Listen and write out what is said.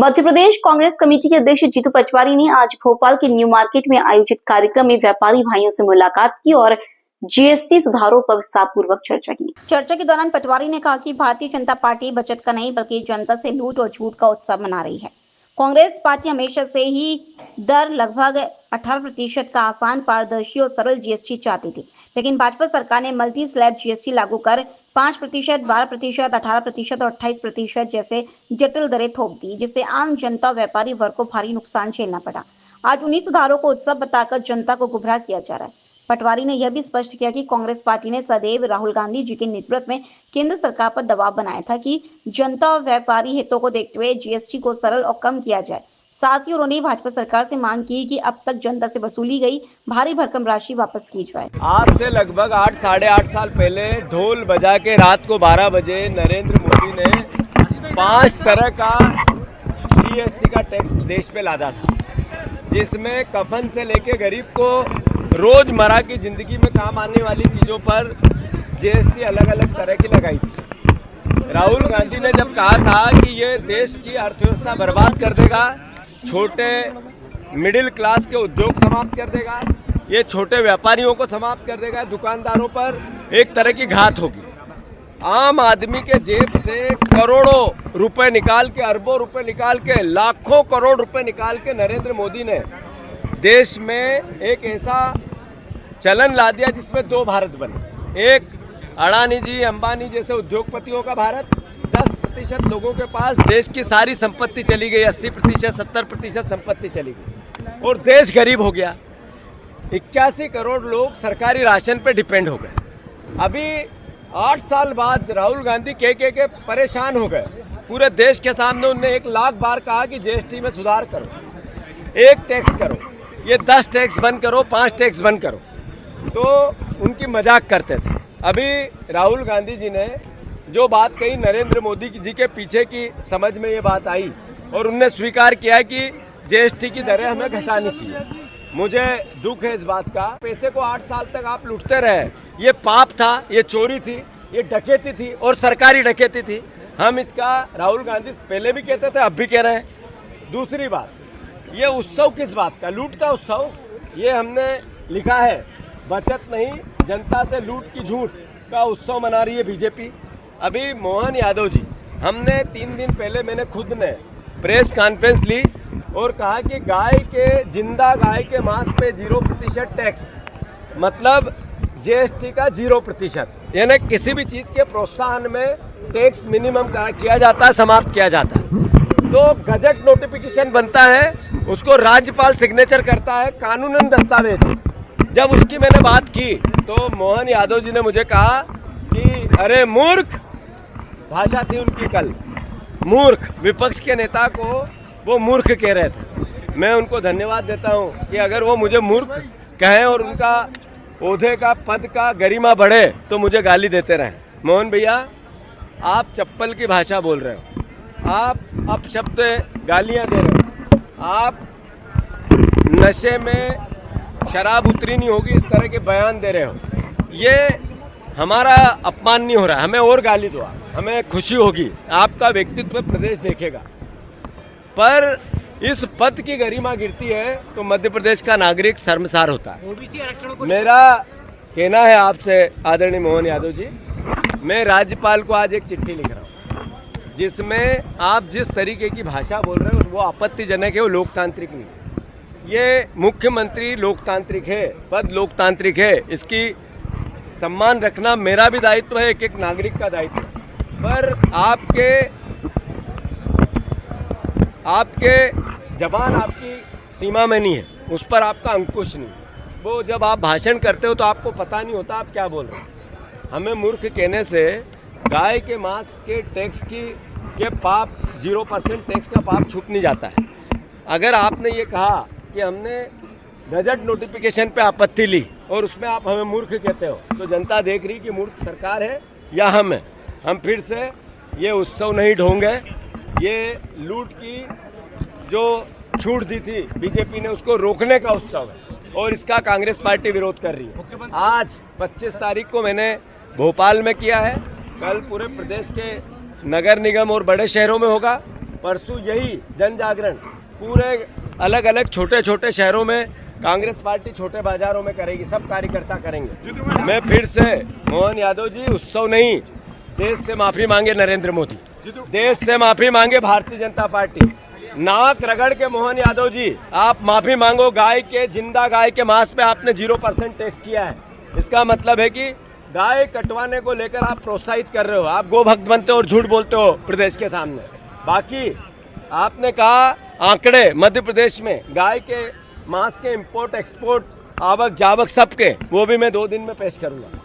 Madhya Pradesh Congress committee के अध्यक्ष जीतू पटवारी ने आज भोपाल के न्यू मार्केट में आयोजित कार्यक्रम में व्यापारी भाइयों से मुलाकात की और जीएसटी सुधारों पर विस्तारपूर्वक चर्चा की। चर्चा के दौरान पटवारी ने कहा कि भारतीय जनता पार्टी बचत का नहीं बल्कि जनता से लूट और झूठ का उत्सव मना रही है। कांग्रेस पार्टी हमेशा से ही दर लगभग 18% का आसान, पारदर्शी और सरल जीएसटी चाहती थी, लेकिन भाजपा सरकार ने मल्टी स्लैब जीएसटी लागू कर 5%, 12%, 18% और 28% जैसे जटिल दरें थोप दी, जिससे आम जनता और व्यापारी वर्ग को भारी नुकसान झेलना पड़ा। आज उन्हीं सुधारों को उत्सव बताकर जनता को गुमराह किया जा रहा है। पटवारी ने यह भी स्पष्ट किया कि कांग्रेस पार्टी ने सदैव राहुल गांधी जी के नेतृत्व में केंद्र सरकार पर दबाव बनाया था कि जनता और व्यापारी हितों को देखते हुए जीएसटी को सरल और कम किया जाए। साथ ही उन्होंने भाजपा सरकार से मांग की कि अब तक जनता से वसूली गई भारी भरकम राशि वापस की जाए। आज से लगभग 8-8.5 साल पहले ढोल बजा के रात को 12 बजे नरेंद्र मोदी ने 5 तरह का जीएसटी का टैक्स देश पे लादा था, जिसमें कफन से लेके गरीब को रोजमर्रा की जिंदगी में काम आने वाली चीजों पर जीएसटी अलग अलग तरह की लगाई थी। राहुल गांधी ने जब कहा था कि ये देश की अर्थव्यवस्था बर्बाद कर देगा, छोटे मिडिल क्लास के उद्योग समाप्त कर देगा, ये छोटे व्यापारियों को समाप्त कर देगा, दुकानदारों पर एक तरह की घात होगी। आम आदमी के जेब से करोड़ों रुपए निकाल के, अरबों रुपए निकाल के, लाखों करोड़ रुपए निकाल के नरेंद्र मोदी ने देश में एक ऐसा चलन ला दिया जिसमें 2 भारत बने। एक अडानी जी, अंबानी जैसे उद्योगपतियों का भारत, 10% लोगों के पास देश की सारी संपत्ति चली गई, 80%, 70% संपत्ति चली गई और देश गरीब हो गया। 81 करोड़ लोग सरकारी राशन पे डिपेंड हो गए। अभी 8 साल बाद राहुल गांधी के परेशान हो गए। पूरे देश के सामने उन्होंने 1 लाख बार कहा कि जीएसटी में सुधार करो, 1 टैक्स करो, ये 10 टैक्स बंद करो, 5 टैक्स बंद करो, तो उनकी मजाक करते थे। अभी राहुल गांधी जी ने जो बात कही, नरेंद्र मोदी जी के पीछे की समझ में ये बात आई और उनने स्वीकार किया कि जीएसटी की दरें हमें घटानी चाहिए। मुझे दुख है इस बात का। पैसे को 8 साल तक आप लूटते रहे, ये पाप था, ये चोरी थी, ये डकैती थी और सरकारी डकैती थी। हम इसका राहुल गांधी पहले भी कहते थे, अब भी कह रहे हैं। दूसरी बात, ये उत्सव किस बात का? लूट का उत्सव। ये हमने लिखा है, बचत नहीं जनता से लूट की झूठ का उत्सव मना रही है बीजेपी। अभी मोहन यादव जी, हमने 3 दिन पहले मैंने खुद ने प्रेस कॉन्फ्रेंस ली और कहा कि जिंदा गाय के मांस पे 0% टैक्स, मतलब जीएसटी का 0%, यानी किसी भी चीज के प्रोत्साहन में टैक्स मिनिमम किया जाता है, समाप्त किया जाता है। तो गजट नोटिफिकेशन बनता है, उसको राज्यपाल सिग्नेचर करता है, कानूनन दस्तावेज। जब उसकी मैंने बात की तो मोहन यादव जी ने मुझे कहा कि अरे मूर्ख, भाषा थी उनकी कल, मूर्ख, विपक्ष के नेता को वो मूर्ख कह रहे थे। मैं उनको धन्यवाद देता हूं कि अगर वो मुझे मूर्ख कहें और उनका ओहदे का, पद का गरिमा बढ़े तो मुझे गाली देते रहें। मोहन भैया, आप चप्पल की भाषा बोल रहे हो, आप अपशब्द गालियां दे रहे हो, आप नशे में शराब उतरी नहीं होगी इस तरह के बयान दे रहे हो। ये हमारा अपमान नहीं हो रहा है, हमें और गाली दो, हमें खुशी होगी, आपका व्यक्तित्व प्रदेश देखेगा। पर इस पद की गरिमा गिरती है तो मध्य प्रदेश का नागरिक शर्मसार होता है। मेरा कहना है आपसे आदरणीय मोहन यादव जी, मैं राज्यपाल को आज एक चिट्ठी लिख रहा हूँ जिसमें आप जिस तरीके की भाषा बोल रहे हो वो आपत्तिजनक है, वो लोकतांत्रिक नहीं है। ये मुख्यमंत्री लोकतांत्रिक है, पद लोकतांत्रिक है, इसकी सम्मान रखना मेरा भी दायित्व है, एक नागरिक का दायित्व है। पर आपके जबान आपकी सीमा में नहीं है, उस पर आपका अंकुश नहीं। वो जब आप भाषण करते हो तो आपको पता नहीं होता आप क्या बोल रहे हो। हमें मूर्ख कहने से गाय के मांस के टैक्स के पाप, 0% टैक्स का पाप छूट नहीं जाता है। अगर आपने ये कहा कि हमने गजट नोटिफिकेशन पे आपत्ति ली और उसमें आप हमें मूर्ख कहते हो, तो जनता देख रही कि मूर्ख सरकार है या हम हैं। हम फिर से ये उत्सव नहीं ढोंगे। ये लूट की जो छूट दी थी बीजेपी ने, उसको रोकने का उत्सव है और इसका कांग्रेस पार्टी विरोध कर रही है। आज 25 तारीख को मैंने भोपाल में किया है, कल पूरे प्रदेश के नगर निगम और बड़े शहरों में होगा परसों यही जन जागरण पूरे अलग अलग छोटे छोटे शहरों में कांग्रेस पार्टी छोटे बाजारों में करेगी, सब कार्यकर्ता करेंगे। मैं फिर से मोहन यादव जी, उत्सव नहीं, देश से माफी मांगे नरेंद्र मोदी, देश से माफी मांगे भारतीय जनता पार्टी। नाक रगड़ के मोहन यादव जी आप माफी मांगो, गाय के जिंदा गाय के मांस पे आपने 0% टैक्स किया है। इसका मतलब है कि गाय कटवाने को लेकर आप प्रोत्साहित कर रहे हो, आप गोभक्त बनते हो और झूठ बोलते हो प्रदेश के सामने। बाकी आपने कहा आंकड़े मध्य प्रदेश में गाय के मांस के इंपोर्ट एक्सपोर्ट आवक जावक सबके, वो भी मैं 2 दिन में पेश करूंगा।